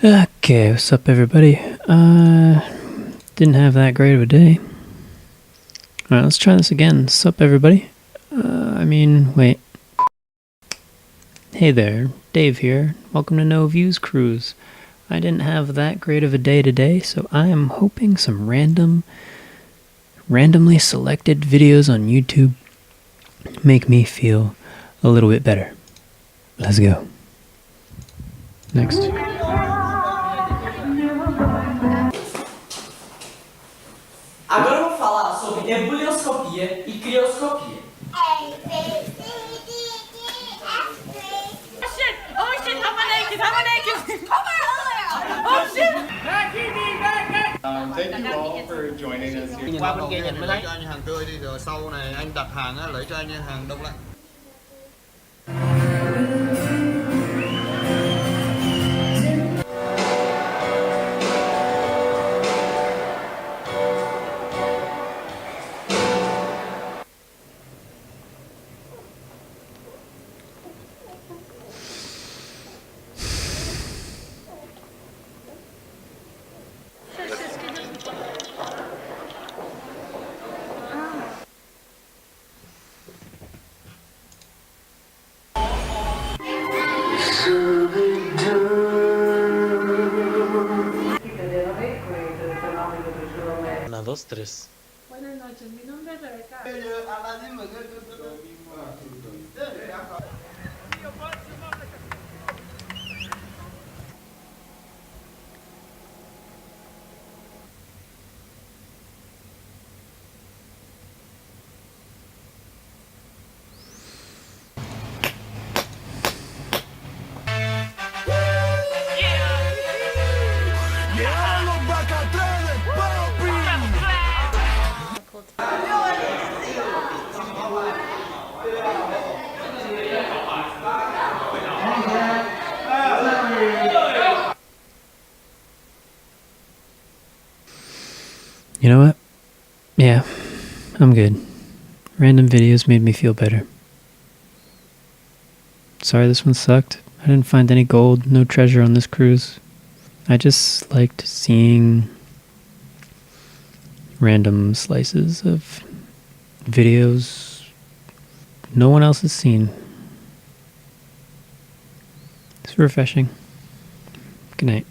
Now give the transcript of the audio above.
Okay, what's up everybody? Didn't have that great of a day. Alright, let's try this again. What's up everybody? Wait. Hey there, Dave here. Welcome to No Views Cruise. I didn't have that great of a day today, so I am hoping some randomly selected videos on YouTube make me feel a little bit better. Let's go. Next. Agora eu vou falar sobre ebullioscopia e crioscopia. Thank you all for joining us here. Qua bên kia nhìn mới lấy cho anh hàng tươi đi, rồi sau này anh đặt hàng á, lấy cho anh hàng đông lạnh. Una, dos, tres. Buenas noches, mi nombre es Rebeca. You know what? Yeah, I'm good. Random videos made me feel better. Sorry this one sucked. I didn't find any gold, no treasure on this cruise. I just liked seeing random slices of videos no one else has seen. It's refreshing. Good night.